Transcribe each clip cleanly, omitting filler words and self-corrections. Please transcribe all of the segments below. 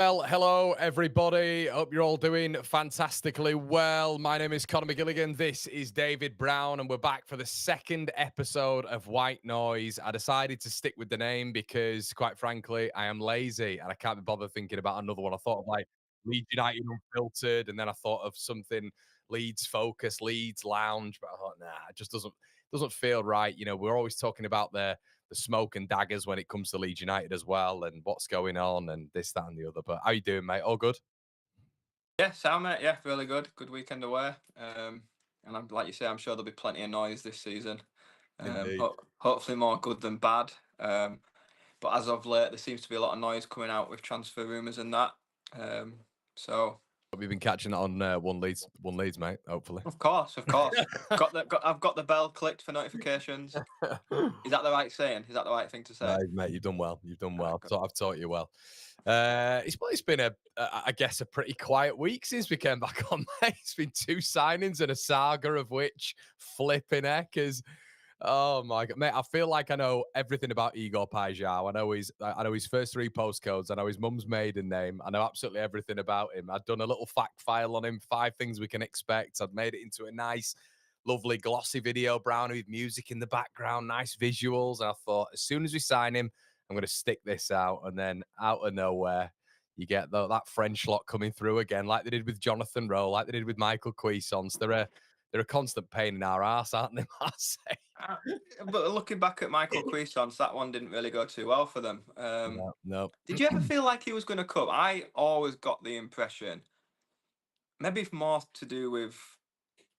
Well, hello everybody. Hope you're all doing fantastically well. My name is Conor McGilligan. This is David Brown, and we're back for the second episode of White Noise. I decided to stick with the name because, quite frankly, I am lazy and I can't be bothered thinking about another one. I thought of like Leeds United Unfiltered, and then I thought of something Leeds Focus, Leeds Lounge, but I thought, nah, it just doesn't feel right. We're always talking about the smoke and daggers when it comes to Leeds United as well, and what's going on, and this, that, and the other. But how you doing, mate? All good? Yeah, sound mate. Yeah, really good. Good weekend away. And like you say, I'm sure there'll be plenty of noise this season. Indeed. Hopefully more good than bad. But as of late, there seems to be a lot of noise coming out with transfer rumours and that. So Hope you've been catching it on one Leeds, mate. Hopefully. of course, I've got the bell clicked for notifications. Is that the right saying? Is that the right thing to say? Right, mate, you've done well. You've done Ah, well. good. So I've taught you well. It's been I guess, a pretty quiet week since we came back on, mate. It's been two signings and a saga of which flipping heck is. Oh my god, mate! I feel like I know everything about Igor Pajau. I know his first three postcodes. I know his mum's maiden name. I know absolutely everything about him. I'd done a little fact file on him, 5 things we can expect. I'd made it into a nice, lovely, glossy video, Brownie, with music in the background, nice visuals. And I thought, as soon as we sign him, I'm going to stick this out. And then out of nowhere, you get that French lot coming through again, like they did with Jonathan Rowe, like they did with Michael Cuisance. They're a constant pain in our ass, aren't they, Marseille? Uh, but looking back at Michael Cuisance, that one didn't really go too well for them. No, no. Did you ever feel like he was going to come? I always got the impression, maybe more to do with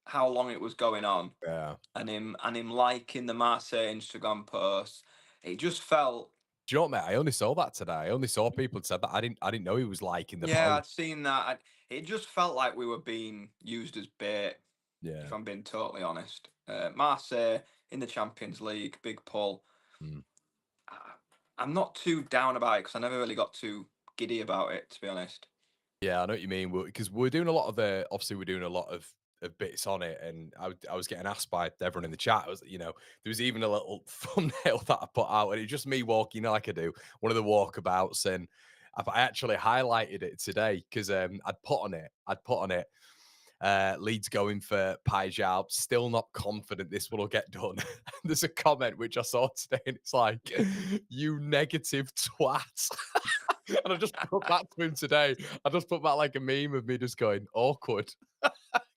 how long it was going on, Yeah. and him liking the Marseille Instagram posts. It just felt, Do you know what, mate? I only saw that today. I only saw people had said that. I didn't know he was liking the yeah, post. I'd seen that. It just felt like we were being used as bait. Yeah. If I'm being totally honest, Marseille in the Champions League, big pull. Mm. I- I'm not too down about it because I never really got too giddy about it, to be honest. Yeah, I know what you mean. Because we're doing a lot of obviously we're doing a lot of bits on it, and I was getting asked by everyone in the chat. There was even a little thumbnail that I put out, and it's just me walking like I do one of the walkabouts, and I actually highlighted it today because I'd put on it. Leeds going for Pajal. Still not confident this will get done. There's a comment which I saw today, and it's like, "You negative twat." And I just put that to him today. I just put that like a meme of me just going awkward.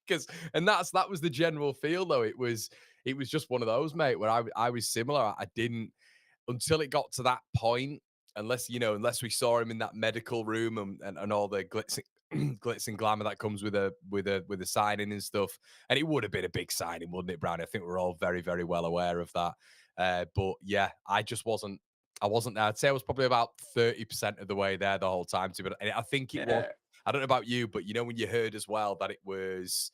Because that was the general feel though. It was just one of those, mate, where I was similar. I didn't until it got to that point, unless we saw him in that medical room and all the glitz and glamour that comes with a signing and stuff. And it would have been a big signing, wouldn't it, Brown? I think we're all very, very well aware of that. But yeah, I wasn't there. I'd say I was probably about 30% of the way there the whole time. But I think it was. Yeah, I don't know about you, but when you heard as well that it was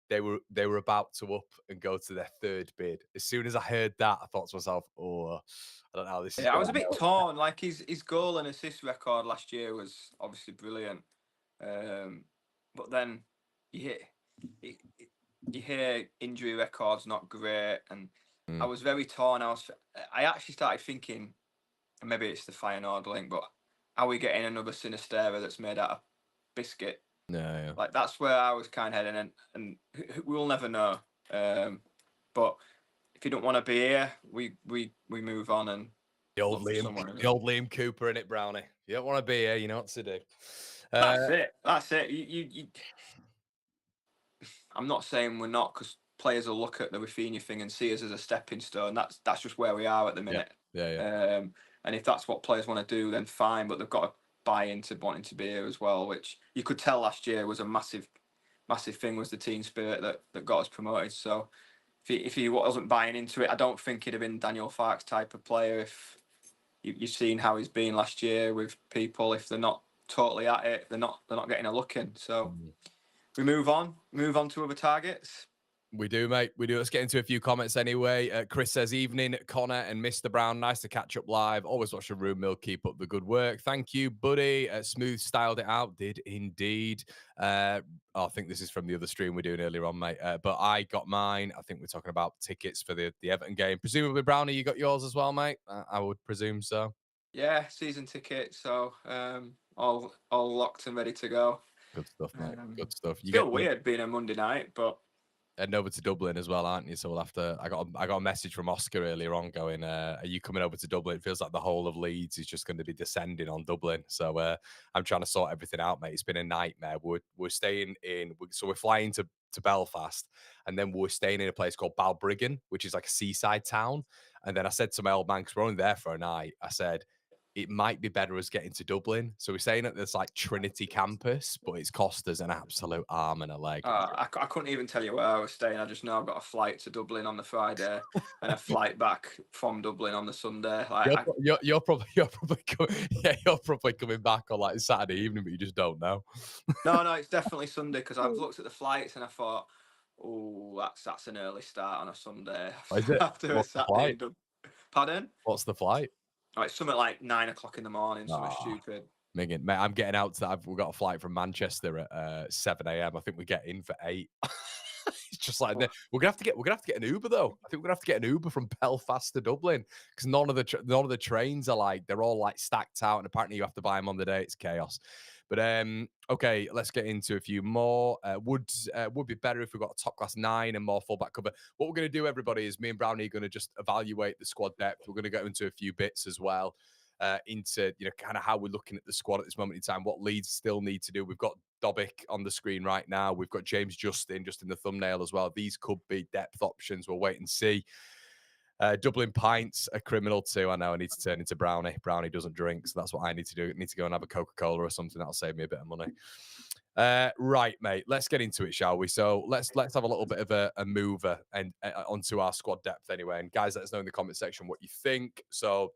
they were about to up and go to their third bid. As soon as I heard that, I thought to myself, "Oh, I don't know how this is yeah. I going was to a bit go." torn. Like his goal and assist record last year was obviously brilliant. Um, but then you hear you you hear injury records not great, and I Mm. was very torn. I actually started thinking, and maybe it's the Feyenoord link, but are we getting another Sinistera that's made out of biscuit? Yeah, yeah. Like that's where I was kind of heading, and we'll never know. But if you don't want to be here, we move on and The old look for Liam, someone who the will. old Liam Cooper in it, Brownie. You don't want to be here, you know what to do. Uh, That's it. That's it. I'm not saying we're not, because players will look at the Rafinha thing and see us as a stepping stone. That's just where we are at the yeah, minute. yeah, yeah. And if that's what players want to do, then fine. But they've got to buy into wanting to be here as well, which you could tell last year was a massive, massive thing. Was the team spirit that got us promoted. So if he wasn't buying into it, I don't think he'd have been Daniel Farke's type of player. If you've seen how he's been last year with people, if they're not totally at it, they're not getting a look in. So Mm. we move on to other targets. We do, mate. We do. Let's get into a few comments anyway. Chris says, "Evening, Connor and Mr. Brown. Nice to catch up live. Always watch the room mill. Keep up the good work. Thank you, buddy. Smooth styled it out. Did indeed. I think this is from the other stream we're doing earlier on, mate. But I got mine. I think we're talking about tickets for the Everton game. Presumably, Brownie, you got yours as well, mate. I would presume so. Yeah, season ticket. So all locked and ready to go. Good stuff, mate. Good stuff. You Still get weird being a Monday night, but heading over to Dublin as well, aren't you? So we'll have to. I got a message from Oscar earlier on going, "Are you coming over to Dublin?" It feels like the whole of Leeds is just going to be descending on Dublin. So I'm trying to sort everything out, mate. It's been a nightmare. We're staying in. So we're flying to Belfast, and then we're staying in a place called Balbriggan, which is like a seaside town. And then I said to my old man, because we're only there for a night, I said, it might be better us getting to Dublin. So we're staying at this like Trinity campus, but it's cost us an absolute arm and a leg. I couldn't even tell you where I was staying. I just know I've got a flight to Dublin on the Friday and a flight back from Dublin on the Sunday. Like, You're probably coming back on like Saturday evening, but you just don't know. no, it's definitely Sunday because I've looked at the flights and I thought, oh, that's an early start on a Sunday Is it? after a What's the Saturday flight? in Dublin. Pardon? What's the flight? Oh, it's something like 9 o'clock in the morning, something Ah, stupid. Minging, mate, I'm getting out to that. We've got a flight from Manchester at 7 a.m. I think we get in for 8. It's just like Oh, we're gonna have to get an Uber though. I think we're gonna have to get an Uber from Belfast to Dublin because none of the trains are like they're all like stacked out, and apparently you have to buy them on the day. It's chaos. But okay, let's get into a few more. Would be better if we got a top class 9 and more fullback cover. What we're gonna do, everybody, is me and Brownie are gonna just evaluate the squad depth. We're gonna go into a few bits as well. Into kind of how we're looking at the squad at this moment in time, what Leeds still need to do. We've got Dobic on the screen right now. We've got James Justin just in the thumbnail as well. These could be depth options. We'll wait and see. Dublin pints a criminal too. I know I need to turn into Brownie. Brownie doesn't drink, so that's what I need to do. I need to go and have a Coca-Cola or something. That'll save me a bit of money. Right, mate. Let's get into it, shall we? So let's have a little bit of a mover and onto our squad depth anyway. And guys, let us know in the comment section what you think. So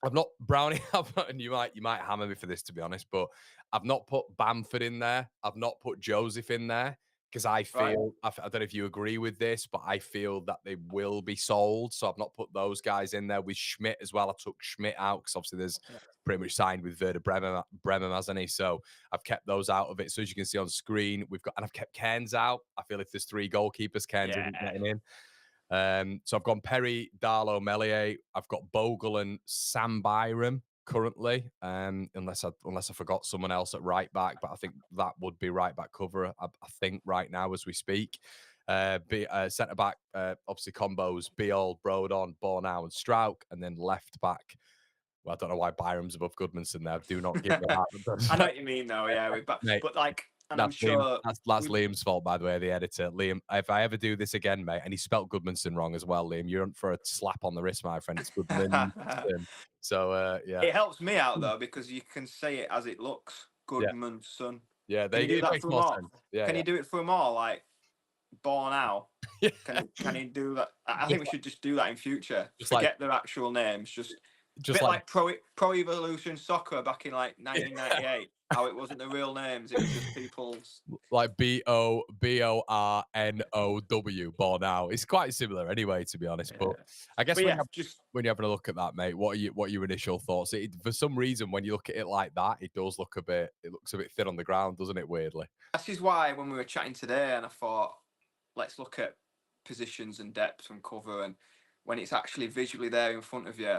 I've not Brownie, and you might hammer me for this to be honest, but I've not put Bamford in there. I've not put Joseph in there because I right. feel I don't know if you agree with this, but I feel that they will be sold. So I've not put those guys in there with Schmidt as well. I took Schmidt out because obviously there's Yeah. pretty much signed with Werder Bremen, hasn't he? So I've kept those out of it. So as you can see on screen, I've kept Cairns out. I feel if there's 3 goalkeepers, Cairns Yeah. isn't getting in. So I've gone Perry, Darlow, Melier. I've got Bogle and Sam Byram currently, unless I forgot someone else at right back, but I think that would be right back cover. I think right now as we speak. Centre back, obviously combos: Beal, Brodon, Bornau, and Strauk, and then left back. Well, I don't know why Byram's above Goodmanson there. Do not give me I know that, what you mean, though. Yeah, mate. but like, and I'm That's Liam. sure That's we. Liam's fault, by the way, the editor. Liam, if I ever do this again, mate, and he spelt Goodmanson wrong as well, Liam, you're on for a slap on the wrist, my friend. It's Goodmanson. So yeah. It helps me out though because you can say it as it looks. Yeah. Goodmanson. Yeah, Can you do it that makes for them more all? sense. Yeah, Can yeah. you do it for them all? Like born out. Yeah. Can he do that? I think Just we should just do that in future. just like Forget their actual names. Just just bit like like Pro Evolution Soccer back in like 1998. How it wasn't the real names; it was just people's. like Bornow, born out. It's quite similar anyway, to be honest. But Yeah. I guess But yeah, just when you're having a look at that, mate, what are your initial thoughts? For some reason, when you look at it like that, it looks a bit thin on the ground, doesn't it? Weirdly. this is why when we were chatting today, and I thought, let's look at positions and depth and cover, and when it's actually visually there in front of you,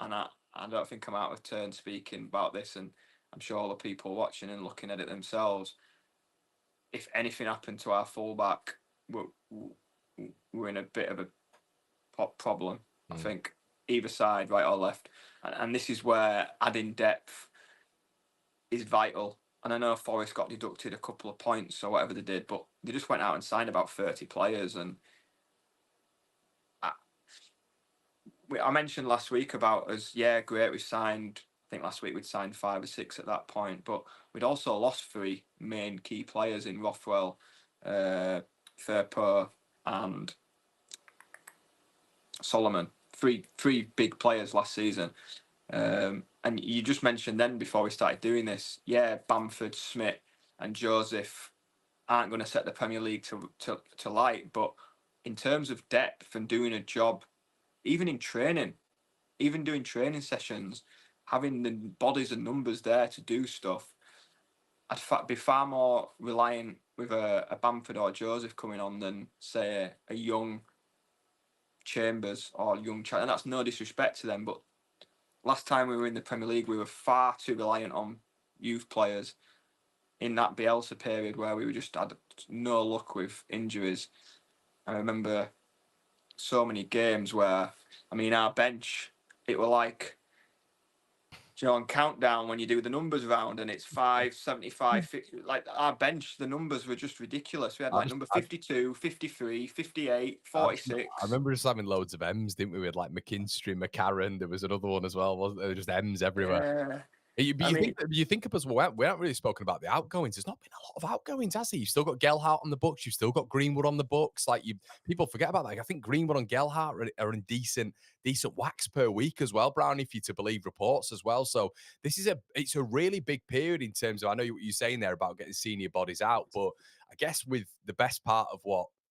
and I don't think I'm out of turn speaking about this, and I'm sure all the people watching and looking at it themselves, if anything happened to our fullback, we're in a bit of a problem. I Mm. think either side, right or left, and this is where adding depth is vital. And I know Forest got deducted a couple of points or whatever they did, but they just went out and signed about 30 players. And I, I mentioned last week about us, yeah, great, we signed, I think last week we'd signed 5 or 6 at that point, but we'd also lost 3 main key players in Rothwell, Firpo, and Solomon. Three big players last season. And you just mentioned then before we started doing this, yeah, Bamford, Smith, and Joseph aren't going to set the Premier League to light, but in terms of depth and doing a job, even in training, even doing training sessions, having the bodies and numbers there to do stuff, I'd be far more reliant with a Bamford or Joseph coming on than say a young Chambers or young and that's no disrespect to them, but last time we were in the Premier League, we were far too reliant on youth players in that Bielsa period where we just had no luck with injuries. I remember so many games where, I mean, our bench, it were like, on countdown when you do the numbers round and it's 5, 75, 50, like our bench, the numbers were just ridiculous. We had I like just, number 52, 53, 58, I, 46. remember just having loads of M's, didn't we? We had like McKinstry, McCarran. There was another one as well, wasn't there? Just M's everywhere. Yeah. But I mean, you think of us, we haven't really spoken about the outgoings. There's not been a lot of outgoings, has he? You've still got Gelhardt on the books. You've still got Greenwood on the books. Like people forget about that. Like, I think Greenwood and Gelhardt are in decent whacks per week as well, Brown, if you're to believe reports as well. So this is it's a really big period in terms of, I know what you're saying there about getting senior bodies out, but I guess with the best part of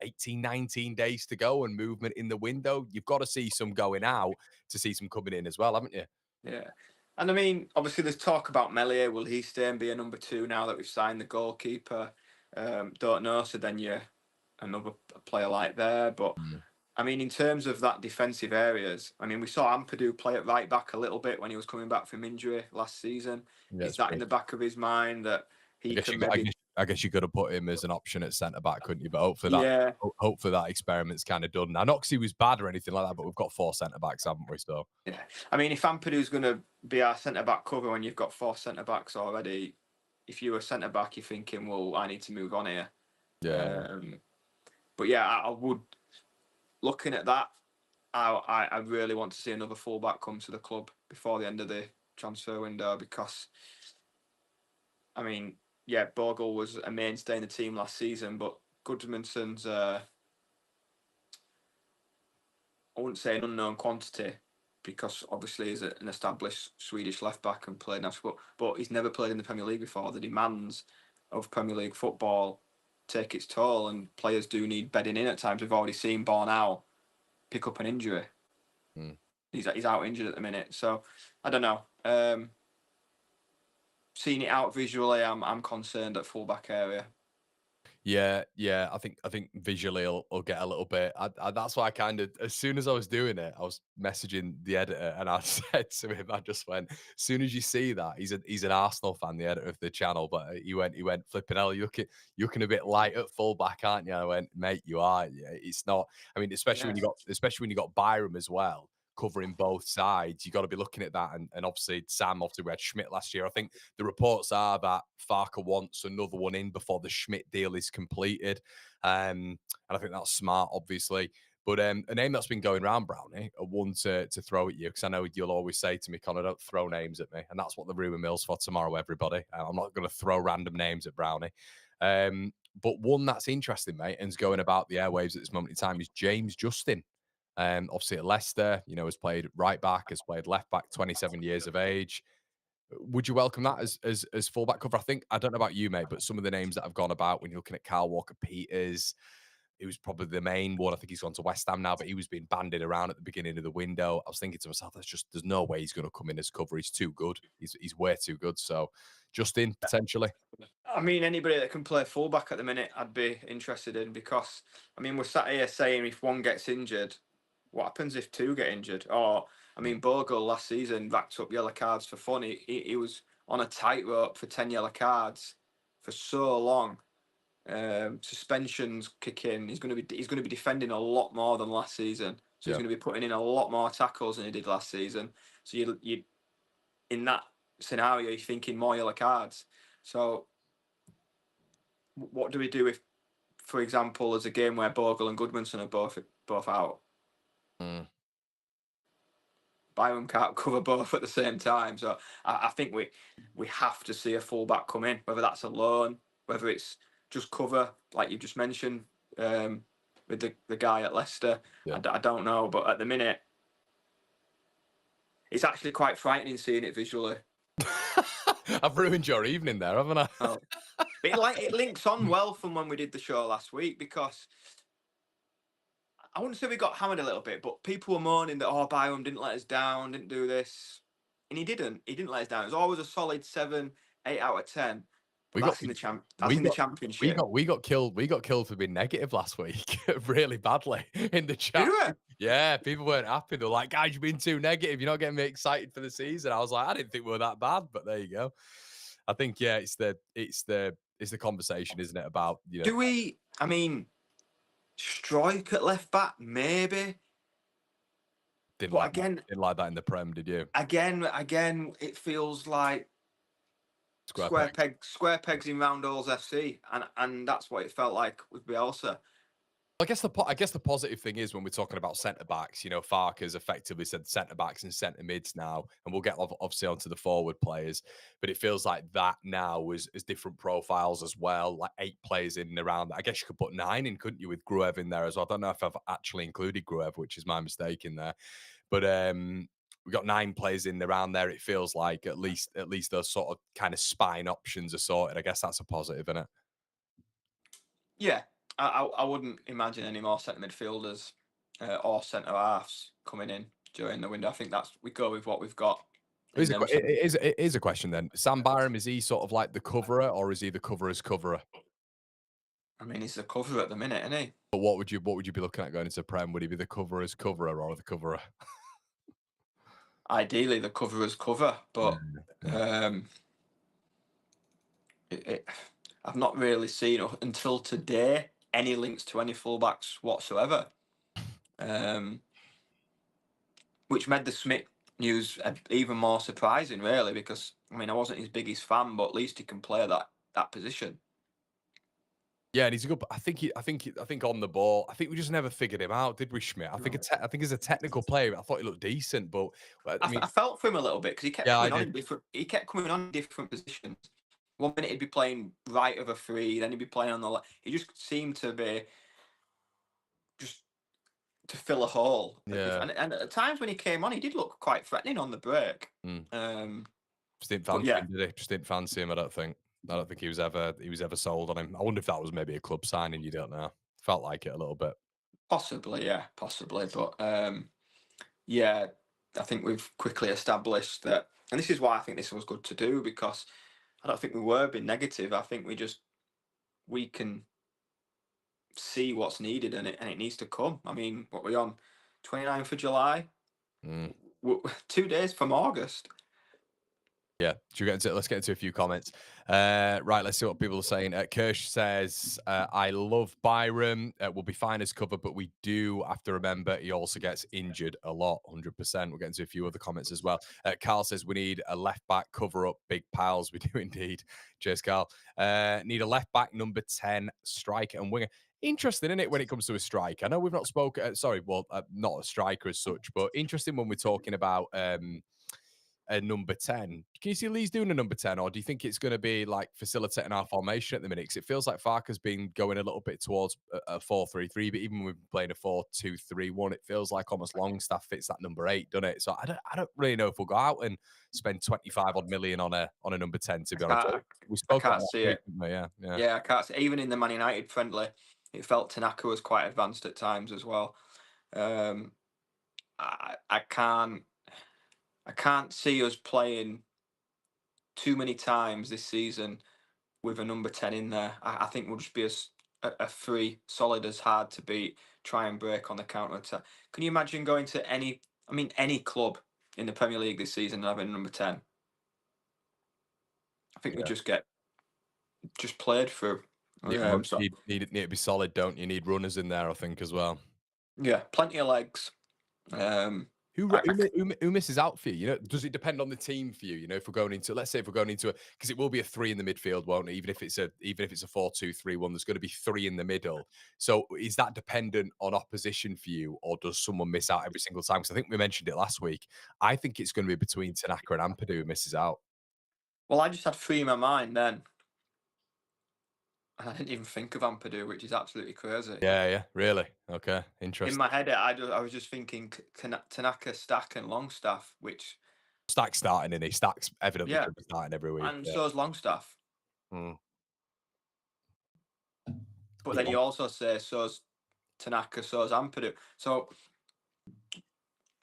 18, 19 days to go and movement in the window, you've got to see some going out to see some coming in as well, haven't you? yeah. And I mean, obviously, there's talk about Meslier. Will he stay and be a number 2 now that we've signed the goalkeeper? Don't know. So then you're another player like there. But Mm. I mean, in terms of that defensive areas, I mean, we saw Ampadu play at right back a little bit when he was coming back from injury last season. Yeah, Is it's that in true. the back of his mind that I he guess can you got, maybe? I guess you could have put him as an option at centre back, couldn't you? But hopefully Yeah, that experiment's kind of done. Now, not 'cause he was bad or anything like that, but we've got 4 centre backs, haven't we? So yeah. I mean, if Ampadu's going to be our centre back cover when you've got 4 centre backs already, if you're a centre back, you're thinking, well, I need to move on here. yeah, But yeah, I would. Looking at that, I really want to see another fullback come to the club before the end of the transfer window because, I mean, yeah, Bogle was a mainstay in the team last season, but Gudmundson's, I wouldn't say an unknown quantity because obviously he's an established Swedish left back and played national, but he's never played in the Premier League before. The demands of Premier League football take its toll, and players do need bedding in at times. We've already seen Bornau pick up an injury. mm. He's out injured at the minute, so I don't know. Seeing it out visually, I'm concerned at fullback area. Yeah. I think visually it'll get a little bit. That's why I kind of, as soon as I was doing it, I was messaging the editor and I said to him, I just went, as soon as you see that, he's an Arsenal fan, the editor of the channel, but he went flipping hell. You're looking a bit light at fullback, aren't you? I went, mate, you are. Yeah, it's not. I mean, Yeah, especially when you got Byram as well, covering both sides. You got to be looking at that. And obviously, obviously, we had Schmidt last year. I think the reports are that Farker wants another one in before the Schmidt deal is completed. And I think that's smart, obviously. But a name that's been going around, Brownie, a one to throw at you, because I know you'll always say to me, Connor, don't throw names at me. And that's what the rumour mill's for tomorrow, everybody. I'm not going to throw random names at Brownie. But one that's interesting, mate, and is going about the airwaves at this moment in time is James Justin. Obviously at Leicester, has played right back, has played left back, 27 years of age. Would you welcome that as fullback cover? I don't know about you, mate, but some of the names that have gone about when you're looking at Kyle Walker-Peters, he was probably the main one. I think he's gone to West Ham now, but he was being bandied around at the beginning of the window. I was thinking to myself, there's no way he's going to come in as cover. He's too good. He's way too good. So Justin, potentially. I mean, anybody that can play fullback at the minute, I'd be interested in because I mean, we're sat here saying if one gets injured, what happens if 2 get injured? Or I mean, Bogle last season racked up yellow cards for fun. He was on a tightrope for 10 yellow cards for so long. Suspensions kick in. He's going to be defending a lot more than last season. So he's Yeah. going to be putting in a lot more tackles than he did last season. So you in that scenario, you're thinking more yellow cards. So what do we do if, for example, there's a game where Bogle and Goodmanson are both out? Mm. Byram can't cover both at the same time. So I think we have to see a fullback come in, whether that's a loan, whether it's just cover, like you just mentioned, with the guy at Leicester. Yeah. I don't know, but at the minute, it's actually quite frightening seeing it visually. I've ruined your evening there, haven't I? Oh. It links on well from when we did the show last week because I wouldn't say we got hammered a little bit, but people were moaning that Byram didn't let us down, didn't do this, and he didn't. He didn't let us down. It was always a solid 7, 8 out of 10. But We that's got in the we championship. we got killed. We got killed for being negative last week, really badly in the Did chat. we? Yeah, people weren't happy. They're like, "Guys, you've been too negative. You're not getting me excited for the season." I was like, "I didn't think we were that bad," but there you go. I think yeah, it's the conversation, isn't it? About Do we? I mean, strike at left back, maybe. didn't But like that. again, Didn't like that in the Prem, did you? it feels like Square pegs. square pegs in round holes FC, and that's what it felt like with Bielsa. I guess the positive thing is when we're talking about centre backs, Farker's effectively said centre backs and centre mids now, and we'll get obviously onto the forward players, but it feels like that now is different profiles as well, like 8 players in and around. I guess you could put 9 in, couldn't you, with Gruev in there as well? I don't know if I've actually included Gruev, which is my mistake in there, but we've got 9 players in around there. It feels like at least those sort of kind of spine options are sorted. I guess that's a positive, isn't it? Yeah, I wouldn't imagine any more centre midfielders or centre halves coming in during the window. I think that's we go with what we've got in them. It is a question then. Sam Byram, is he sort of like the coverer, or is he the coverer's coverer? I mean, he's the cover at the minute, isn't he? But what would you be looking at going into Prem? Would he be the coverer's coverer or the coverer? Ideally, the coverer's cover, Yeah, but yeah. um, it, I've not really seen until today any links to any fullbacks whatsoever, um, which made the Smith news even more surprising, really, because I mean I wasn't his biggest fan, but at least he can play that position. Yeah, and he's a good. I think on the ball. I think we just never figured him out, did we, Schmidt? No. I think as a technical player, I thought he looked decent, but I mean, I felt for him a little bit because he kept yeah, I coming on did. in different. He kept coming on in different positions. One minute he'd be playing right of a free, then he'd be playing on the left. He just seemed to be just to fill a hole. Yeah, And at times when he came on, he did look quite threatening on the break. mm. Um, Just didn't but fancy yeah, him, did he? Just didn't fancy him. I don't think. I don't think he was ever sold on him. I wonder if that was maybe a club signing. You don't know. Felt like it a little bit. possibly, yeah, possibly. But yeah, I think we've quickly established that, and this is why I think this was good to do because I don't think we were being negative. I think we can see what's needed and it needs to come. I mean, what are we on? 29th of July? Mm. 2 days from August. Yeah, should we get into? Let's get into a few comments. Right, let's see what people are saying. Kirsch says, "I love Byram. We'll be fine as cover, but we do have to remember he also gets injured a lot. 100%." We'll get into a few other comments as well. Carl says, "We need a left back cover up. Big pals, we do indeed." Cheers, Carl. Need a left back, number 10, striker and winger. Interesting, isn't it, when it comes to a striker? I know we've not spoken. Sorry, well, not a striker as such, but interesting when we're talking about. A number 10. Can you see Leeds doing a number 10, or do you think it's going to be like facilitating our formation at the minute? Because it feels like Farker's been going a little bit towards a 4-3-3, but even when we're playing a 4-2-3-1, it feels like almost Longstaff fits that number 8, doesn't it? So I don't really know if we'll go out and spend 25 odd million on a number 10, to I be honest. can't, We I spoke about can't that see week, it. didn't we? Yeah, yeah. Yeah, I can't see. Even in the Man United friendly, it felt Tanaka was quite advanced at times as well. Um, I can't see us playing too many times this season with a number 10 in there. I think we'll just be a free, solid as hard to beat, try and break on the counter attack. Can you imagine going to any club in the Premier League this season and having a number 10? I think we Yeah. just played through. Need, run, So need to be solid, don't you? Need runners in there, I think, as well. yeah, plenty of legs. Um, Who, I, ru- who, mi- who, mi- who misses out for you? Does it depend on the team for you? If we're going into, let's say, if we're going into a, because it will be a 3 in the midfield, won't it? Even if it's a 4-2-3-1, there's going to be 3 in the middle. So is that dependent on opposition for you, or does someone miss out every single time? Because I think we mentioned it last week. I think it's going to be between Tanaka and Ampadu who misses out. well, I just had 3 in my mind then. And I didn't even think of Ampadu, which is absolutely crazy. Yeah, yeah, really. Okay, In interesting. my head, I was just thinking Tanaka, Stack, and Longstaff, which Stack's starting, and he Stack's evidently yeah, should be starting every week. and Yeah. so is Longstaff. Mm. But then Yeah. you also say so's Tanaka, so's Ampadu. So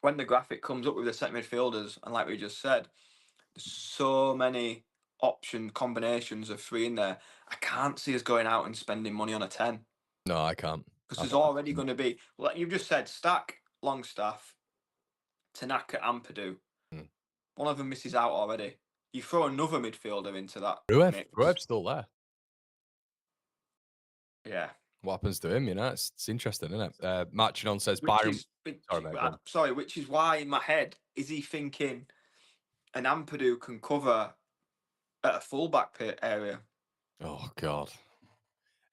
when the graphic comes up with the set midfielders, and like we just said, there's so many option combinations of 3 in there. I can't see us going out and spending money on a 10 No, I can't. because I there's don't. already going to be, like you've just said, Stack, Longstaff, Tanaka, Ampadu. Mm. One of them misses out already. you throw another midfielder into that Gruev's mix. still there. Yeah, What happens to him? You know, it's interesting, isn't it? Marching on says which Byron. is which, Sorry, mate. Go on. sorry, which is why in my head is he thinking an Ampadu can cover at a fullback pit area? Oh God.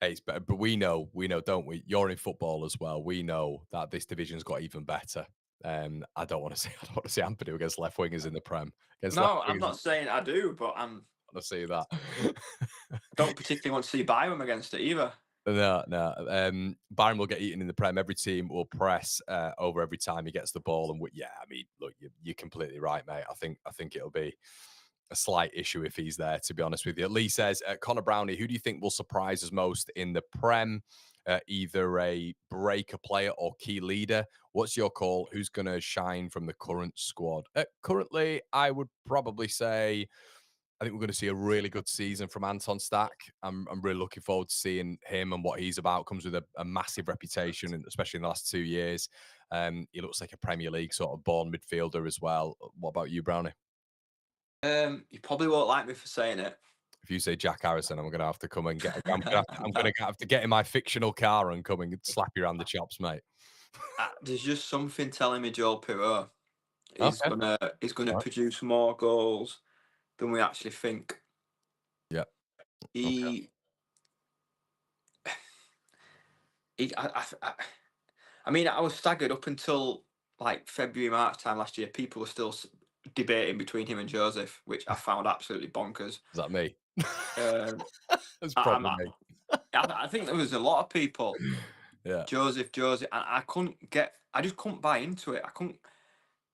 Hey, it's better, but we know, don't we? You're in football as well. We know that this division's got even better. I don't want to see I don't want to see Ampadu against left wingers in the Prem. Against left No, I'm wingers, not saying I do, but I want to see that. I don't particularly want to see Byram against it either. No, no. Byron will get eaten in the Prem. Every team will press over every time he gets the ball, and yeah, I mean, look, you're completely right, mate. I think it'll be a slight issue if he's there. To be honest with you, Lee says Connor Brownie. Who do you think will surprise us most in the Prem? Either a breaker player or key leader. What's your call? Who's going to shine from the current squad? Currently, I would probably say I think we're going to see a really good season from Anton Stack. I'm really looking forward to seeing him and what he's about. Comes with a massive reputation, and especially in the last 2 years. He looks like a Premier League sort of born midfielder as well. What about you, Brownie? You probably won't like me for saying it. If you say Jack Harrison, I'm going to have to come and get. I'm going No, to have to get in my fictional car and come and slap you around the chops, mate. there's just something telling me Joel Pirot Okay. is gonna All right. produce more goals than we actually think. Yeah. Okay. He, I mean, I was staggered up until like February, March time last year. People were still debating between him and Joseph, which I found absolutely bonkers. Is that me? Um, That's I, I'm, probably I, me. I think there was a lot of people, Yeah. Joseph, and I just couldn't buy into it. I couldn't,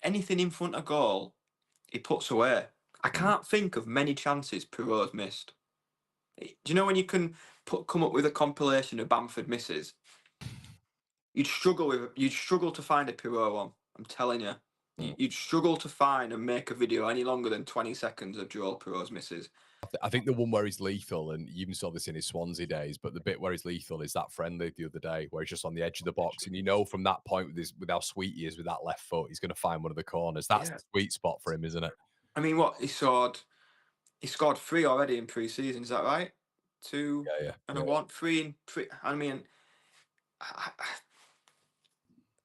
anything in front of goal, he puts away. I Mm. can't think of many chances Perot's missed. Do you know when you can come up with a compilation of Bamford misses? You'd struggle to find a Pirot one. I'm telling you. Mm. You'd struggle to find and make a video any longer than 20 seconds of Joel Pirot's misses. I think the one where he's lethal, and you even saw this in his Swansea days, but the bit where he's lethal is that friendly the other day, where he's just on the edge of the box, and you know from that point with how sweet he is with that left foot, he's going to find one of the corners. That's Yeah. the sweet spot for him, isn't it? I mean, what he scored three already in pre-season. Is that right? Two Yeah, yeah, and a yeah. one, three and three. I mean,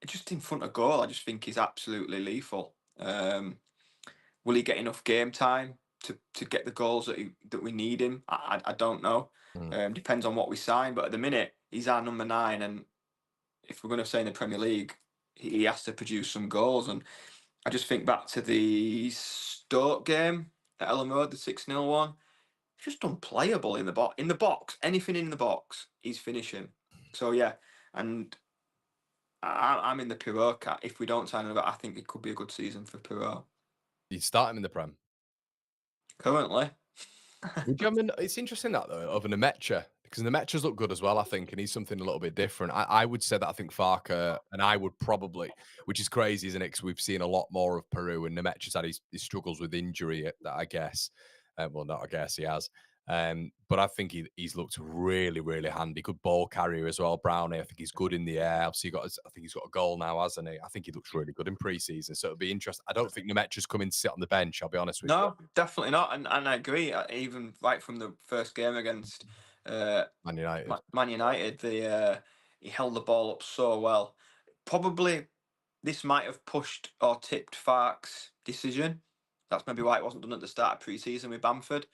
just in front of goal, I just think he's absolutely lethal. Will he get enough game time to get the goals that we need him? I don't know. Mm. Depends on what we sign. But at the minute, he's our number 9, and if we're going to stay in the Premier League, he has to produce some goals. And I just think back to the Stoke game at Ellen Road, the 6-0 one. Just unplayable in the box. In the box, anything in the box, he's finishing. So yeah, and I'm in the Pirot cat. If we don't sign another, I think it could be a good season for Pirot. You'd start him in the Prem. Currently, Would you have it's interesting that though, of an Nemecha, because the Nemechas look good as well, I think, and he's something a little bit different. I would say that I think Farker and I would probably, which is crazy, isn't it? Because we've seen a lot more of Peru, and Nemecha's had his struggles with injury, that I guess. Well, not I guess he has. But I think he's looked really, really handy. Good ball carrier as well, Brownie. I think he's good in the air. Obviously, I think he's got a goal now, hasn't he? I think he looks really good in pre-season. So it'll be interesting. I don't think Nemecha's coming to sit on the bench. I'll be honest with you. no, definitely not. And I agree. Even right from the first game against uh, Man United. Man United, he held the ball up so well. Probably this might have pushed or tipped Fark's decision. That's maybe why it wasn't done at the start of pre-season with Bamford.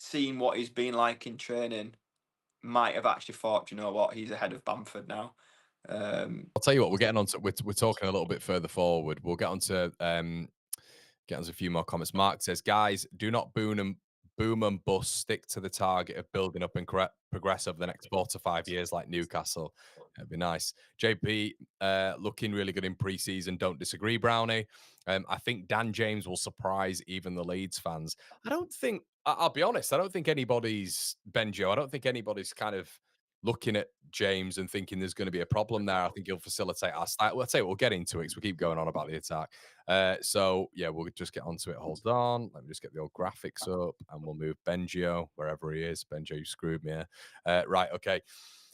Seeing what he's been like in training, might have actually thought, you know what, he's ahead of Bamford now. I'll tell you what, we're getting on to we're talking a little bit further forward. We'll get on to a few more comments. Mark says, guys, do not boom and bust. Stick to the target of building up and progress over the next 4 to 5 years like Newcastle. It'd be nice. JP, looking really good in pre-season. Don't disagree, Brownie. I think Dan James will surprise even the Leeds fans. I'll be honest, I don't think anybody's, Benjo, I don't think anybody's kind of looking at James and thinking there's going to be a problem there. I think he'll facilitate our style. Let's say we'll get into it because we keep going on about the attack. So yeah, we'll just get onto it. Hold on. Let me just get the old graphics up and we'll move Benjo wherever he is. Benjo, you screwed me here. Right. Okay.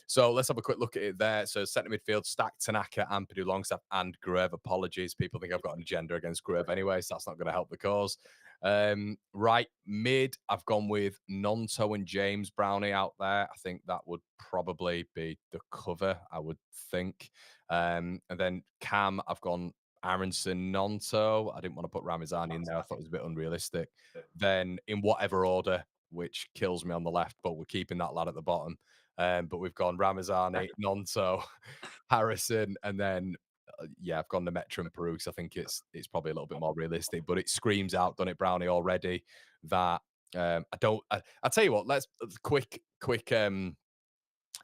So let's have a quick look at it there. So centre midfield, Stack, Tanaka, Ampadu, Longstaff, and Gruev. Apologies. People think I've got an agenda against Gruev anyway, so that's not going to help the cause. Right mid, I've gone with Nonto and James Brownie out there. I think that would probably be the cover, I would think. And then Cam, I've gone Aronson, Nonto. I didn't want to put Ramazani in there. I thought it was a bit unrealistic. Then in whatever order, which kills me on the left, but we're keeping that lad at the bottom. But we've gone Ramazani, Nonto, Harrison, and then yeah, I've gone the Metro and Peru because I think it's probably a little bit more realistic, but it screams out, done it, Brownie already. That I don't. I tell you what, let's quick.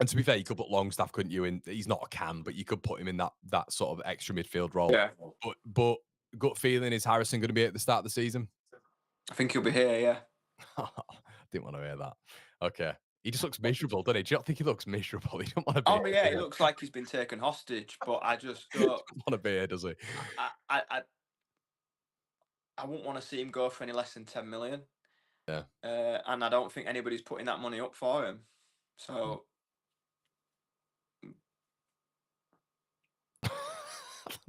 And to be fair, you could put Longstaff, couldn't you? In he's not a cam, but you could put him in that sort of extra midfield role. Yeah, But gut feeling is Harrison going to be at the start of the season? I think he'll be here. Yeah. Didn't want to hear that. Okay. He just looks miserable, doesn't he? Do you not think he looks miserable? He don't want to be Oh yeah, it here. looks like he's been taken hostage, but I just He don't. doesn't want to be here, does he? I wouldn't want to see him go for any less than 10 million, Yeah. and I don't think anybody's putting that money up for him. So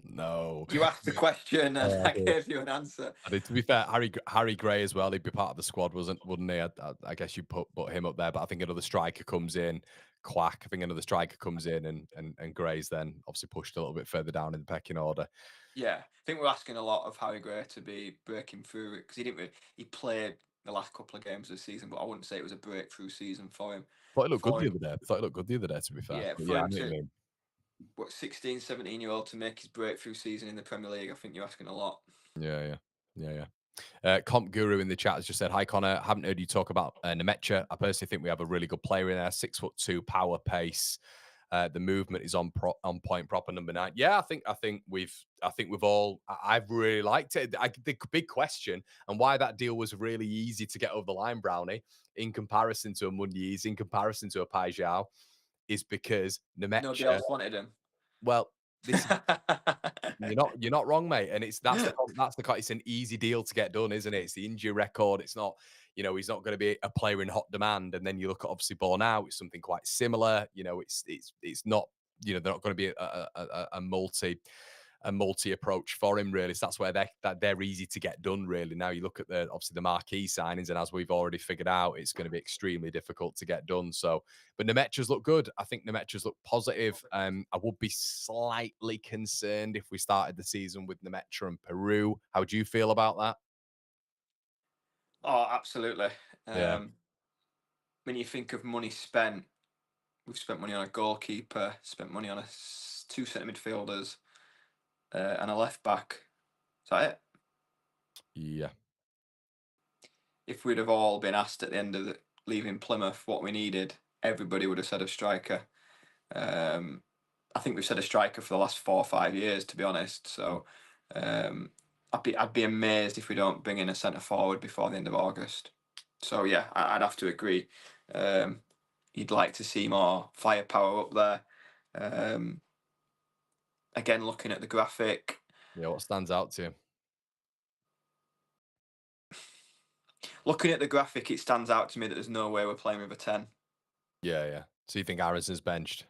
No. you asked the question, and Oh, I I did. gave you an answer. I did. To be fair, Harry Gray as well. He'd be part of the squad, wouldn't he? I guess you put him up there, but I think another striker comes in. Quack. I think another striker comes in, and Gray's then obviously pushed a little bit further down in the pecking order. Yeah, I think we're asking a lot of Harry Gray to be breaking through it because he didn't. He played the last couple of games of the season, but I wouldn't say it was a breakthrough season for him. Thought he looked good For the him, other day. Thought he looked good the other day. To be fair, yeah, but for yeah, I him know what you to mean. what 16, 17-year-old to make his breakthrough season in the Premier League, I think you're asking a lot. Yeah, yeah, yeah, yeah. Comp Guru in the chat has just said, "Hi Connor, haven't heard you talk about Nemecha. I personally think we have a really good player in there, 6'2", power pace. The movement is on point, proper number 9. Yeah, I think we've all. I've really liked it. The big question and why that deal was really easy to get over the line, Brownie, in comparison to a Muniz, in comparison to a Pajau, is because Nobody Nemecha. else wanted him. Well, this you're not wrong, mate. And it's an easy deal to get done, isn't it? It's the injury record. It's not, he's not going to be a player in hot demand. And then you look at obviously Born Out, it's something quite similar. It's not, they're not going to be a multi approach for him really. So that's where they're easy to get done really. Now you look at the marquee signings, and as we've already figured out, it's going to be extremely difficult to get done. So, but Nemecha's look good. I think Nemecha's look positive. I would be slightly concerned if we started the season with Nemecha and Peru. How do you feel about that? Oh, absolutely. Yeah, When you think of money spent, we've spent money on a goalkeeper, spent money on two centre midfielders, and a left back. Is that it? yeah, If we'd have all been asked at the end of leaving Plymouth what we needed, everybody would have said a striker. Um, I think we've said a striker for the last 4 or 5 years, to be honest. So I'd be amazed if we don't bring in a centre forward before the end of August. So yeah, I'd have to agree. You'd like to see more firepower up there. Again, looking at the graphic, yeah. What stands out to you? it stands out to me that there's no way we're playing with a 10. Yeah, yeah. So you think Arison's benched?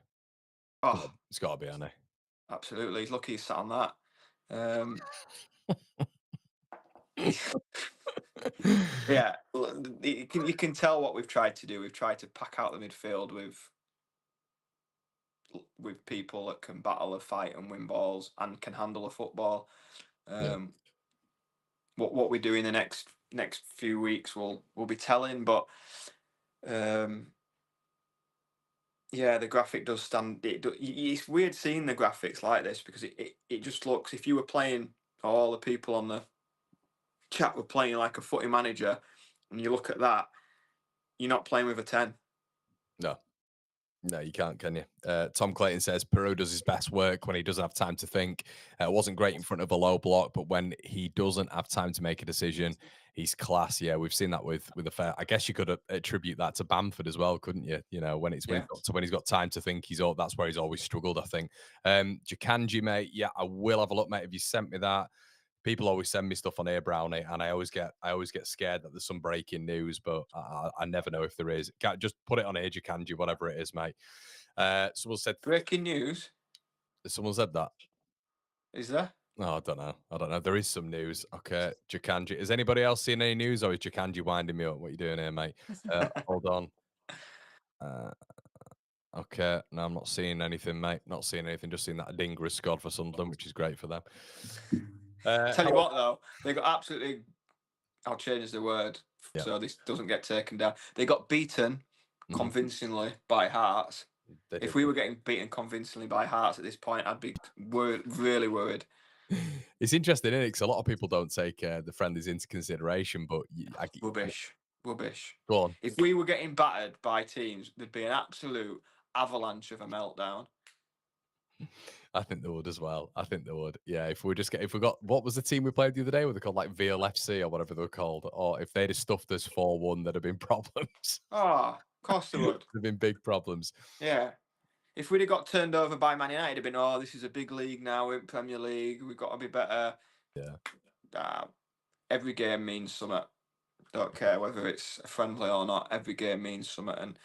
Oh, It's got to be, hasn't absolutely. He's lucky he's sat on that. Um, it? yeah, you can tell what we've tried to do. We've tried to pack out the midfield with people that can battle a fight and win balls and can handle a football. Yeah, Um, what we do in the next few weeks will be telling, but um, yeah, the graphic does stand. It's weird seeing the graphics like this because it just looks. If you were playing, all the people on the chat were playing like a footy manager, and you look at that, you're not playing with a 10. no. No, you can't, can you? Tom Clayton says Peru does his best work when he doesn't have time to think. Wasn't great in front of a low block, but when he doesn't have time to make a decision, he's class. Yeah, we've seen that with the fair. I guess you could attribute that to Bamford as well, couldn't you? Yeah. When he's got time to think, that's where he's always struggled. I think. Jakanji, mate. Yeah, I will have a look, mate. If you sent me that, people always send me stuff on Air Brownie, and I always get scared that there's some breaking news, but I never know if there is. Just put it on Air Kanji, whatever it is, mate. Someone said Breaking news, that. is there? Oh, I don't know. I don't know. There is some news. Okay, Jakanji. Has anybody else seen any news, or is Jakanji winding me up? What are you doing here, mate? Hold on. Uh, okay, no, I'm not seeing anything, mate. Not seeing anything. Just seeing that Adingra has scored for Sunderland, which is great for them. Tell you How? what though, they got absolutely. I'll change the word Yeah. so this doesn't get taken down. They got beaten Mhm. convincingly by Hearts. They If did. we were getting beaten convincingly by Hearts at this point, I'd be really worried. It's interesting, isn't it? 'Cause a lot of people don't take the friendlies into consideration, but Rubbish, rubbish. go on. If we were getting battered by teams, there'd be an absolute avalanche of a meltdown. I think they would as well. I think they would. Yeah, if we got what was the team we played the other day? Were they called like VLFC or whatever they were called? Or if they'd have stuffed us 4-1, there'd have been problems. Ah, of course they There'd would. have been big problems. Yeah. If we'd have got turned over by Man United, it'd been, oh, this is a big league now, we're in Premier League, we've got to be better. Yeah. Uh, every game means something. Don't care whether it's a friendly or not. Every game means something. And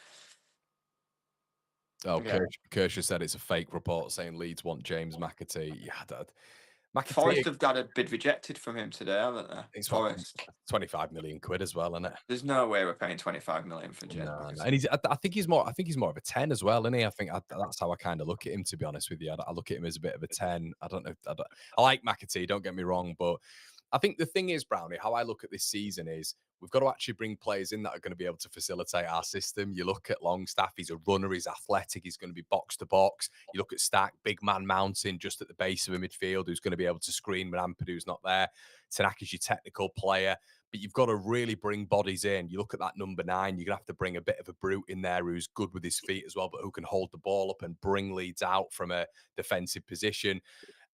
Oh, yeah, Kershaw said it's a fake report saying Leeds want James McAtee. Yeah, Dad. McAtee, Forest have got a bid rejected from him today, haven't they? it's what Forest. 25 million quid as well, isn't it? There's no way we're paying 25 million for James No, no, McAtee. and I think he's more. I think he's more of a 10 as well, isn't he? I think that's how I kind of look at him. To be honest with you, I look at him as a bit of a 10. I don't know. I like McAtee. Don't get me wrong, but I think the thing is, Brownie, how I look at this season is we've got to actually bring players in that are going to be able to facilitate our system. You look at Longstaff; he's a runner, he's athletic, he's going to be box to box. You look at Stack, big man mountain just at the base of a midfield, who's going to be able to screen when Ampadu's not there. Tanaka's your technical player. But you've got to really bring bodies in. You look at that number 9, you're going to have to bring a bit of a brute in there who's good with his feet as well, but who can hold the ball up and bring Leeds out from a defensive position.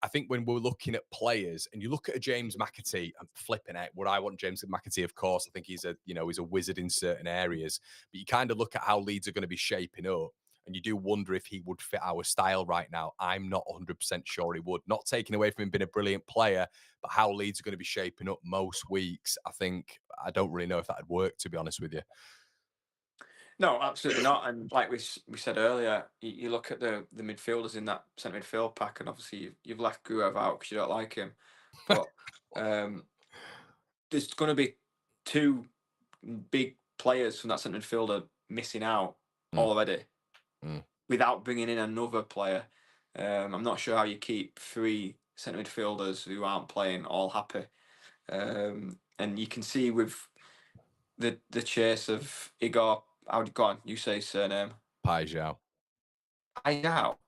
I think when we're looking at players and you look at a James McAtee, I'm flipping it. Would I want James McAtee? Of course, I think he's a wizard in certain areas. But you kind of look at how Leeds are going to be shaping up, and you do wonder if he would fit our style right now. I'm not 100% sure he would. Not taking away from him being a brilliant player, but how Leeds are going to be shaping up most weeks, I don't really know if that'd work, to be honest with you. No, absolutely not. And like we said earlier, you look at the midfielders in that centre midfield pack, and obviously you've left Gruev out because you don't like him. But um, there's going to be two big players from that centre midfielder missing out Mm, already mm. without bringing in another player. I'm not sure how you keep three centre midfielders who aren't playing all happy. And you can see with the chase of Igor. How go on? You say his surname. Pai Zhao. I doubt.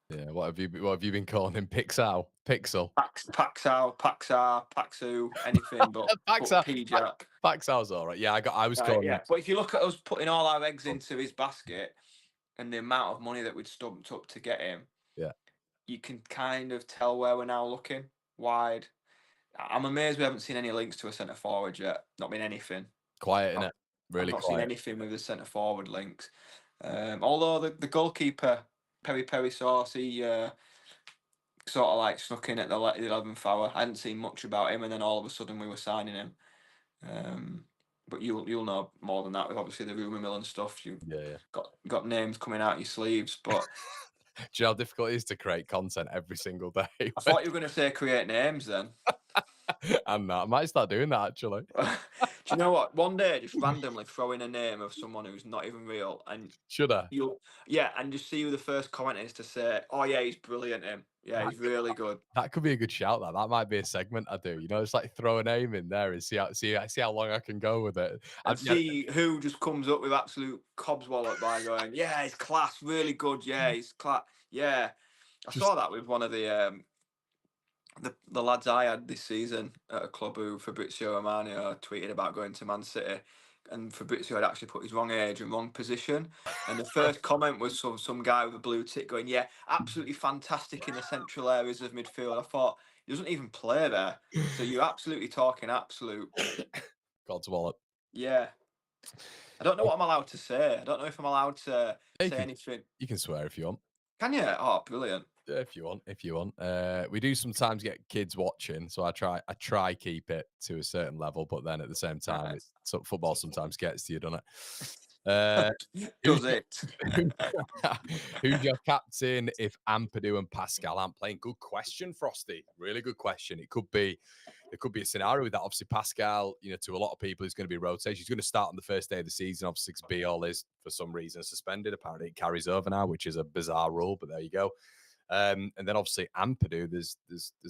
Yeah, what have you been calling him? Pixel? Pixel. Paxu, anything but Paxa. P Jack. Paxal's all right. Yeah, I was calling him. Yeah. But if you look at us putting all our eggs into his basket and the amount of money that we'd stumped up to get him, Yeah, you can kind of tell where we're now looking wide. I'm amazed we haven't seen any links to a centre forward yet. Not been anything. quiet in I've, it. I've Really not seen quiet. anything with the centre forward links. Although the goalkeeper Perry Sauce, he sort of like snuck in at the 11th hour. I hadn't seen much about him, and then all of a sudden we were signing him. But you'll know more than that with obviously the rumour mill and stuff. You've Yeah, yeah. got names coming out your sleeves. But Do you know how difficult it is to create content every single day? I thought you were going to say create names then. I'm not. I might start doing that actually. Do you know what? One day, just randomly throw in a name of someone who's not even real, and Should I? and just see who the first comment is to say, "Oh yeah, he's brilliant. Him, yeah, That, he's really good." that could be a good shout. That might be a segment I do. It's like throw a name in there and see how long I can go with it. And see who just comes up with absolute cobs wallet by going, "Yeah, he's class, really good. Yeah, he's class. Yeah." I Just saw that with one of the lads I had this season at a club who Fabrizio Romano tweeted about going to Man City, and Fabrizio had actually put his wrong age and wrong position. And the first comment was some guy with a blue tick going, "Yeah, absolutely fantastic in the central areas of midfield." I thought he doesn't even play there, so you're absolutely talking absolute. God's wallet. Yeah, I don't know what I'm allowed to say. I don't know if I'm allowed to Yeah, say anything. you can swear if you want. Can you? Oh, brilliant. Yeah, if you want, if you want. We do sometimes get kids watching, so I try keep it to a certain level, but then at the same time, Nice. football sometimes gets to you, doesn't it? Uh, Does who's your, it? who's who's your captain if Ampadu and Pascal aren't playing? Good question, Frosty. Really good question. There could be a scenario with that. Obviously, Pascal, to a lot of people, is going to be rotation. He's going to start on the first day of the season. Obviously, 'cause Biol is for some reason suspended. Apparently, it carries over now, which is a bizarre rule, but there you go. And then obviously Ampadu, there's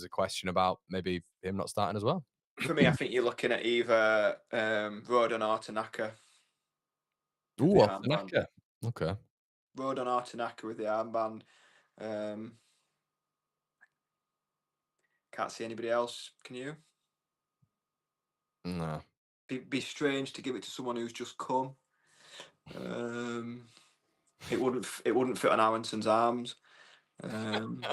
a question about maybe him not starting as well. For me, I think you're looking at either Rodon or Tanaka with the Ooh, armband. Tanaka. Okay. Rodon or Tanaka with the armband. Um, can't see anybody else. Can you? No. Be strange to give it to someone who's just come. Um, it wouldn't fit on Aronson's arms. Um,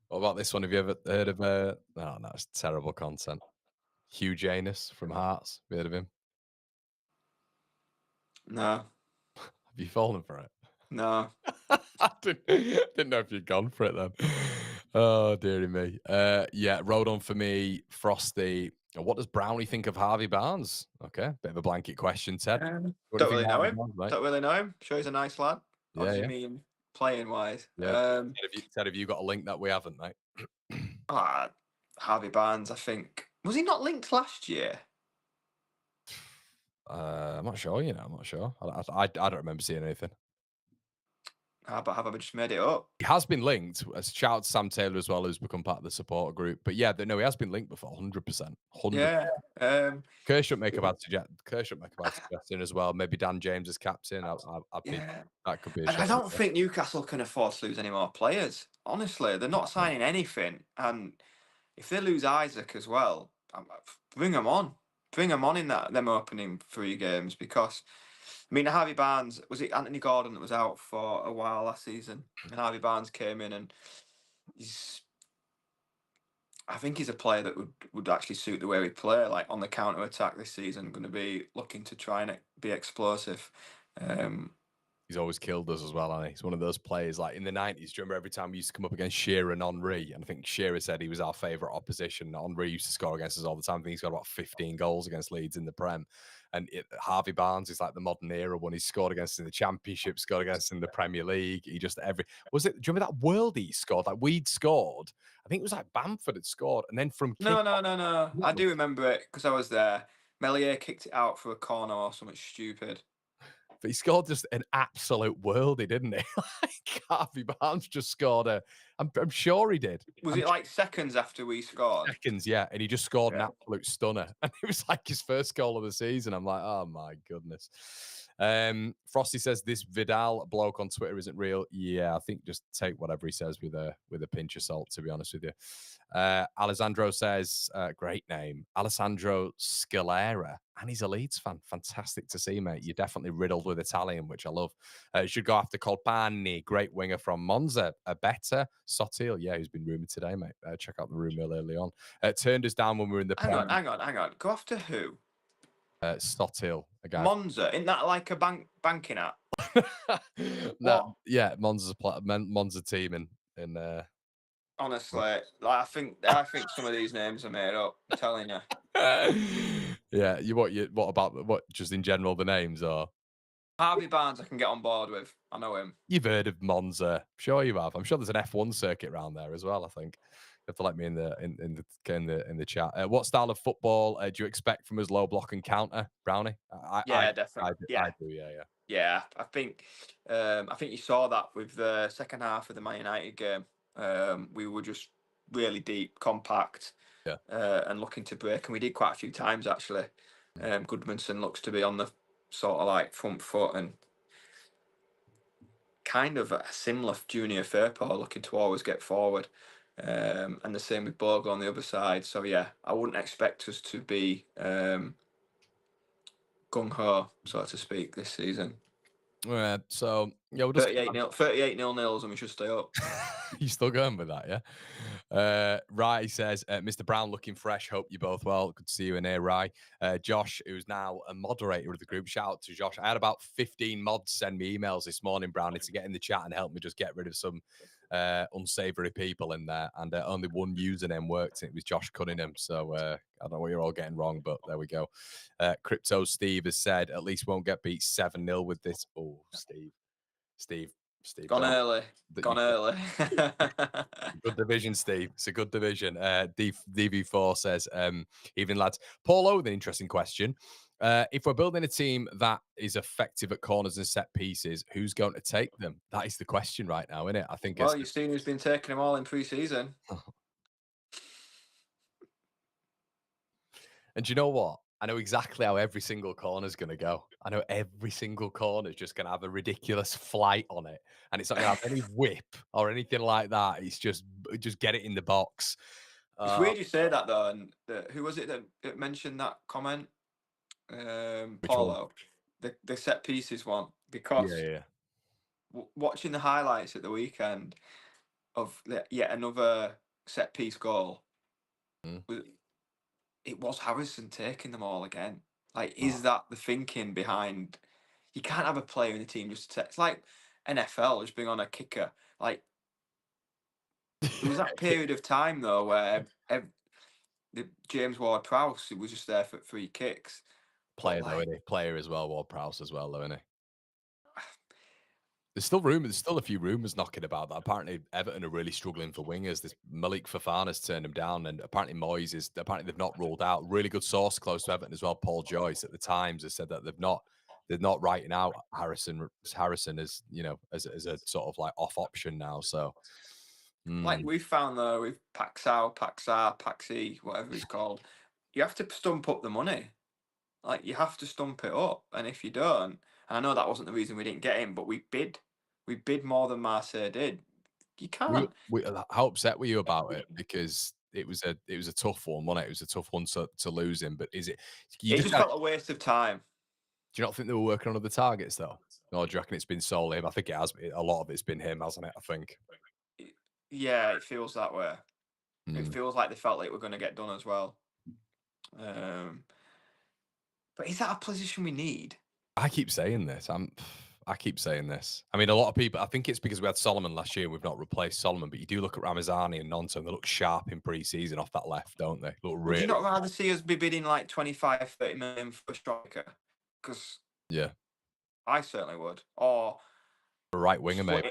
What about this one? Have you ever heard of oh no, it's terrible content. Hugh Janus from Hearts. Have you heard of him? no, Have you fallen for it? no. I didn't know if you'd gone for it then. Oh, dearie me. Yeah, Rodon for me, Frosty. What does Brownie think of Harvey Barnes? Okay, bit of a blanket question, Ted. What do you Don't think really of know Harvey him. Barnes, mate? Don't really know him. Sure, he's a nice lad. Or Yeah, do you yeah, mean playing wise? yeah. Ted, have you got a link that we haven't, mate? Ah, Harvey Barnes. I think was he not linked last year? I'm not sure, I'm not sure. I don't remember seeing anything. But have I just made it up? He has been linked. Shout out to Sam Taylor as well, who's become part of the supporter group. But yeah, no, he has been linked before, 100%. 100. Yeah. Kerr should make a bad suggestion as well. Maybe Dan James as captain. I'd be Yeah. that could be a And I show. don't think Newcastle can afford to lose any more players. Honestly, they're not No. signing anything, and if they lose Isaac as well, bring them on. Bring them on in them opening 3 games because, I mean, Harvey Barnes was it Anthony Gordon that was out for a while last season, and Harvey Barnes came in and he's. I think he's a player that would actually suit the way we play. Like on the counter attack this season, going to be looking to try and be explosive. Um, He's always killed us as well, hasn't he? He's one of those players like in the 90s. Do you remember every time we used to come up against Shearer and Henry? And I think Shearer said he was our favourite opposition. Henry used to score against us all the time. I think he's got about 15 goals against Leeds in the Prem. And Harvey Barnes is like the modern era one. He scored against us in the Championship, scored against us in the Premier League. He just was it? Do you remember that world he scored? Like we'd scored. I think it was like Bamford had scored, and then from kick No, no, no, no. I off. do remember it because I was there. Melier kicked it out for a corner or something stupid. But he scored just an absolute worldie, didn't he? Like Harvey Barnes just scored I'm sure he did. Was I'm it like seconds after we scored? seconds, yeah, and he just scored an Yeah. absolute stunner, and it was like his first goal of the season. I'm like, oh my goodness. Frosty says this Vidal bloke on Twitter isn't real. Yeah, I think just take whatever he says with a pinch of salt. To be honest with you, Alessandro says, great name, Alessandro Scalera, and he's a Leeds fan. Fantastic to see, mate. You're definitely riddled with Italian, which I love. You should go after Colpani, great winger from Monza. A better Sotil, yeah, who's been rumoured today, mate. Check out the rumour early on. Turned us down when we were in the Hang on, Prem. hang on, hang on. Go after who? Sotil, a guy. Monza. Isn't that like a banking app? No, What? yeah, Monza team in Honestly, like, I think some of these names are made up. I'm telling you. yeah, what about what just in general the names are? Harvey Barnes, I can get on board with. I know him. You've heard of Monza. Sure you have. I'm sure there's an F1 circuit around there as well, I think. You have to let me in the chat. What style of football do you expect from us low block and counter, Brownie? Yeah, definitely. I Yeah, do, yeah. yeah. I think you saw that with the second half of the Man United game. We were just really deep, compact, Yeah. and looking to break, and we did quite a few times actually. Goodmanson looks to be on the sort of like front foot and kind of a similar Junior Firpo looking to always get forward. And the same with Bogle on the other side. So yeah, I wouldn't expect us to be gung ho, so to speak, this season. So yeah, we'll just 38 nil nils, and we should stay up. you still going with that, yeah? Rye says, Mr. Brown looking fresh. Hope you both well. Good to see you in here, Rye. Josh, who's now a moderator of the group. Shout out to Josh. I had about 15 mods send me emails this morning, Brownie, to get in the chat and help me just get rid of some unsavory people in there, and only one username worked, and it was Josh Cunningham. So I don't know what you're all getting wrong, but there we go. Crypto Steve has said at least won't get beat 7-0 with this. Oh, Steve, Steve, Gone don't. early. That you Gone early. Good division, Steve. It's a good division. DV4 says, evening lads. Paulo, with an interesting question. If we're building a team that is effective at corners and set pieces, who's going to take them? That is the question right now, isn't it? I think Well, you've seen who's been taking them all in pre-season. and do you know what? I know exactly how every single corner is going to go. I know every single corner is just going to have a ridiculous flight on it, and it's not going to have any whip or anything like that. It's just get it in the box. It's Uh, weird you say that though. And who was it that mentioned that comment? which one? Paulo, the set pieces one. Yeah, Because yeah. watching the highlights at the weekend of yet another set piece goal, Mm. it was Harrison taking them all again. Like, Oh. is that the thinking behind? You can't have a player in the team just to. It's like NFL just bring on a kicker. Like there was that period of time though where the James Ward-Prowse was just there for free kicks. But Player though, like, isn't he? Player as well, Ward Prowse as well, though, isn't he? There's still rumors. There's still a few rumors knocking about that. Apparently, Everton are really struggling for wingers. This Malik Fofana's turned him down, and apparently Moyes is. Apparently, they've not ruled out. Really good source close to Everton as well. Paul Joyce at the Times has said that they're not writing out Harrison as as a sort of like off option now. So like mm. we found though with Paxi, whatever he's called, you have to stump up the money. Like you have to stump it up, and if you don't, and I know that wasn't the reason we didn't get him, but we bid more than Marseille did. You can't. How upset were you about it? Because it was a tough one, wasn't it? It was a tough one to lose him. But is it? You It just just felt a waste of time. do you not think they were working on other targets though? Or do you reckon it's been solely him? I think it has. A lot of it's been him, hasn't it? I think. Yeah, it feels that way. It Mm. feels like they felt like we're going to get done as well. Um, but is that a position we need? I keep saying this. I keep saying this. I mean, a lot of people. I think it's because we had Solomon last year and we've not replaced Solomon. But you do look at Ramazani and Nonto, and they look sharp in pre-season off that left, don't they? Look Would you really. not rather see us be bidding like 25, 30 million for a striker? Because Yeah, I certainly would. Or a right winger maybe.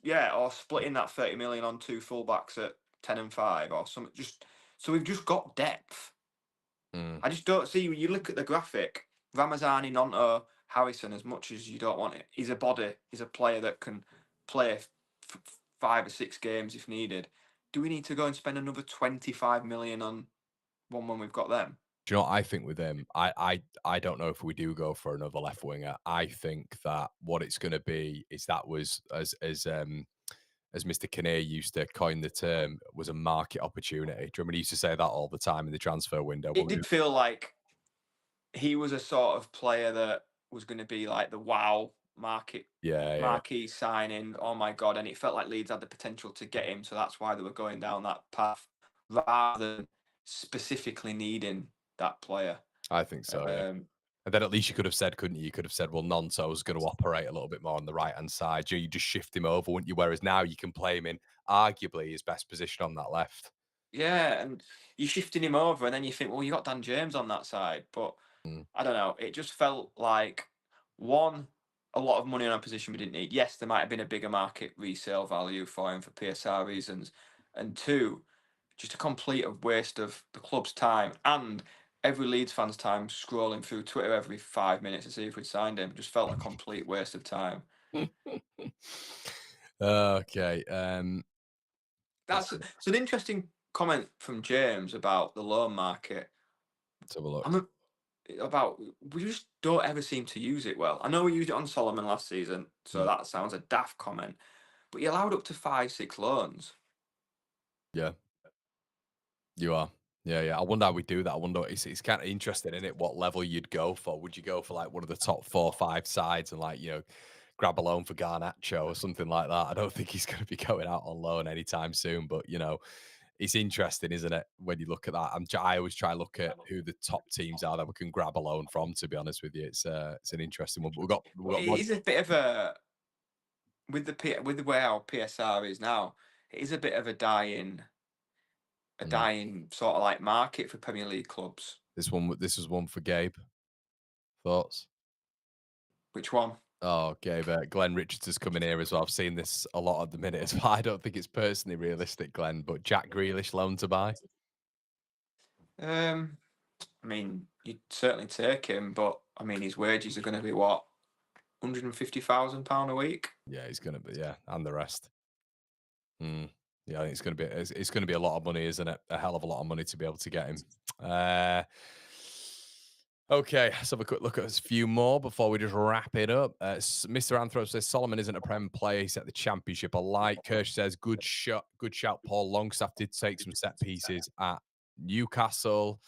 yeah, or splitting that 30 million on two fullbacks at 10 and 5 or something. Just so we've just got depth. Mm. I just don't see when you look at the graphic, Ramazani, Nonto, Harrison, as much as you don't want it, he's a body, he's a player that can play 5 or 6 games if needed. Do we need to go and spend another 25 million on one when we've got them? Do you know what I think with him? I don't know if we do go for another left winger. I think that what it's going to be is that was as Mr. Kinnear used to coin the term, was a market opportunity. Do you remember he used to say that all the time in the transfer window? It did feel like he was a sort of player that was going to be like the wow Yeah, yeah. marquee signing. Oh my god! And it felt like Leeds had the potential to get him, so that's why they were going down that path rather than specifically needing that player. I think so, yeah. Um, And then at least you could have said, couldn't you? You could have said, well, Nonto's going to operate a little bit more on the right hand side. You just shift him over, wouldn't you? Whereas now you can play him in arguably his best position on that left. yeah, and you're shifting him over, and then you think, well, you got Dan James on that side, but Mm. I don't know. It just felt like one, a lot of money on a position we didn't need. Yes, there might have been a bigger market resale value for him for PSR reasons, and two, just a complete waste of the club's time and every Leeds fan's time scrolling through Twitter every 5 minutes to see if we'd signed him. Just felt a complete waste of time. Okay. Let's, That's it's an interesting comment from James about the loan market. let's have a look. I'm a, about we just don't ever seem to use it well. I know we used it on Solomon last season, so Mm. that sounds a daft comment. But he allowed up to 5, 6 loans. Yeah. You are. Yeah, yeah. I wonder how we do that. I wonder it's kind of interesting, isn't it? What level you'd go for? Would you go for like one of the top 4 or 5 sides and like, grab a loan for Garnacho or something like that? I don't think he's going to be going out on loan anytime soon, but it's interesting, isn't it? When you look at that, I always try to look at who the top teams are that we can grab a loan from. To be honest with you, it's an interesting one. But we've got But it one. is a bit of a with the way our PSR is now, it is a bit of a Mm. dying sort of like market for Premier League clubs. This was one for Gabe. Thoughts? Which one? Oh, Gabe, Glenn Richardson's coming here as well. I've seen this a lot at the minute as well. I don't think it's personally realistic, Glenn, but Jack Grealish loan to buy. Um, I mean, you'd certainly take him, but I mean, his wages are going to be what, £150,000 a week. Yeah, he's gonna be, yeah, and the rest. Mm. Yeah, I think it's gonna be a lot of money, isn't it? A hell of a lot of money to be able to get him. Uh, okay, let's have a quick look at a few more before we just wrap it up. Mr. Anthro says Solomon isn't a Prem player. He set the championship alight. Kirsch says good shout. Paul Longstaff did take some set pieces at Newcastle.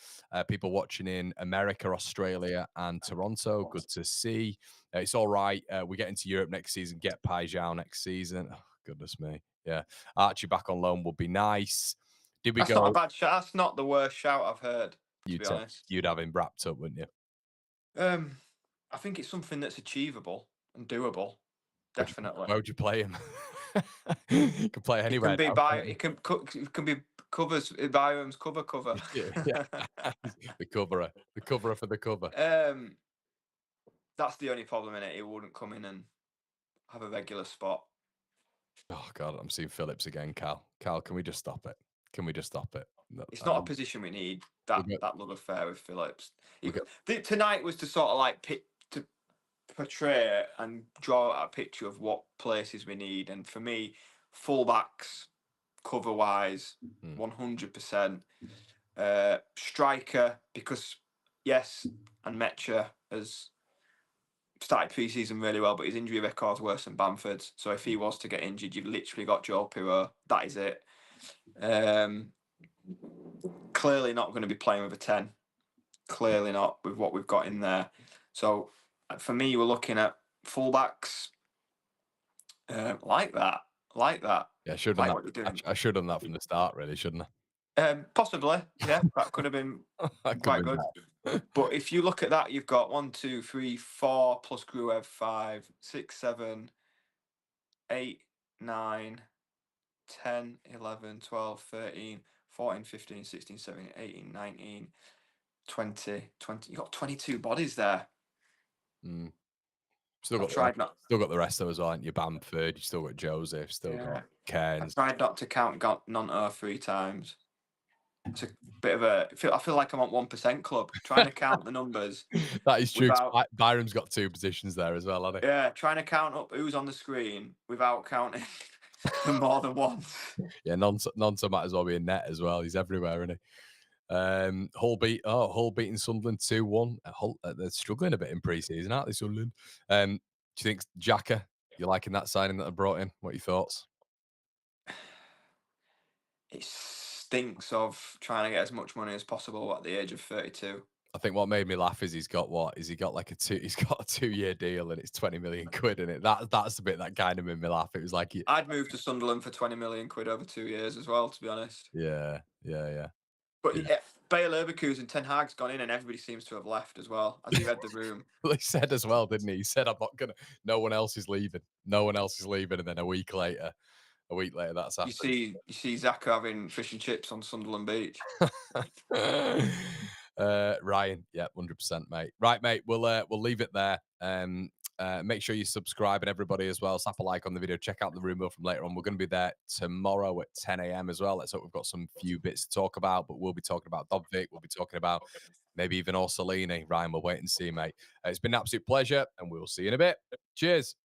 People watching in America, Australia, and Toronto. Good to see. It's all right. We get into Europe next season. Get Pajau next season. Oh, goodness me. Yeah. Archie back on loan would be nice. Did we That's not a go? bad shout. That's not the worst shout I've heard, to You'd be say honest. you'd have him wrapped up, wouldn't you? Um, I think it's something that's achievable and doable. Definitely. Where would you play him? You can play It can anywhere be now, by can't you? it can be covers Byram's cover. Yeah, yeah. The coverer for the cover. um, that's the only problem in it. He wouldn't come in and have a regular spot. Oh god, I'm seeing Phillips again, Cal. Cal, can we just stop it? Can we just stop it? No, It's not a position we need. we That got that love affair with Phillips. we got Tonight was to sort of like to portray and draw out a picture of what places we need. And for me, fullbacks, cover wise, mm, 100%. Striker, because yes, and Metcha has started pre-season really well, but his injury record's worse than Bamford's. So if he was to get injured, you've literally got Joe Pirro. That is it. Um, Clearly not going to be playing with a 10. Clearly not with what we've got in there. So for me, we're looking at fullbacks like that, like that, yeah, I should have like done what you're that. doing. I should have done that from the start, really, shouldn't Possibly, yeah, that could have been I? That could quite have been good. bad. But if you look at that, you've got 1, 2, 3, 4 plus Gruev 5, 6, 7, 8, 9, 10, 11, 12, 13, 14, 15, 16, 17, 18, 19, 20, 20. You've got 22 bodies there. Mm. Still I've got the rest. tried not. Still got the rest of us, aren't you? Bamford. You still got Joseph. Still got Yeah, I've Cairns. tried not to count Nonto 3 times. It's a bit of a. I feel like I'm on 1% club. Trying to count the numbers That is true. 'Cause without. Byram's got two positions there as well, hasn't Yeah, trying to count up who's on the screen without counting them more than once. he? Yeah, Nonso might as well be in net as well. He's everywhere, isn't he? Hull beating Sunderland 2-1. Hull, they're struggling a bit in pre-season, aren't they, Sunderland? Do you think Xhaka, you liking that signing that I brought in? What are your thoughts? It stinks of trying to get as much money as possible at the age of 32. I think what made me laugh is he's got what? Is he got like a two? He's got a 2-year deal and it's 20 million quid in it. That's the bit that kind of made me laugh. It was like, I'd move to Sunderland for 20 million quid over 2 years as well, to be honest. yeah, yeah, yeah, But yeah. yeah, Bayer Leverkusen, Ten Hag's gone in, and everybody seems to have left as well. As you read the room, Well, he said as well, didn't he? He said, "I'm not gonna. No one else is leaving. No one else is leaving." And then a week later, that's happened. you see Zaka having fish and chips on Sunderland Beach. Ryan, yeah, 100%, mate. Right, mate. We'll leave it there. Make sure you subscribe and everybody as well. Slap a like on the video. Check out the room from later on. We're going to be there tomorrow at 10 a.m. as well. Let's hope we've got some few bits to talk about. But we'll be talking about Dobvik. We'll be talking about maybe even Orsolini. Ryan, we'll wait and see, mate. It's been an absolute pleasure, and we'll see you in a bit. Cheers.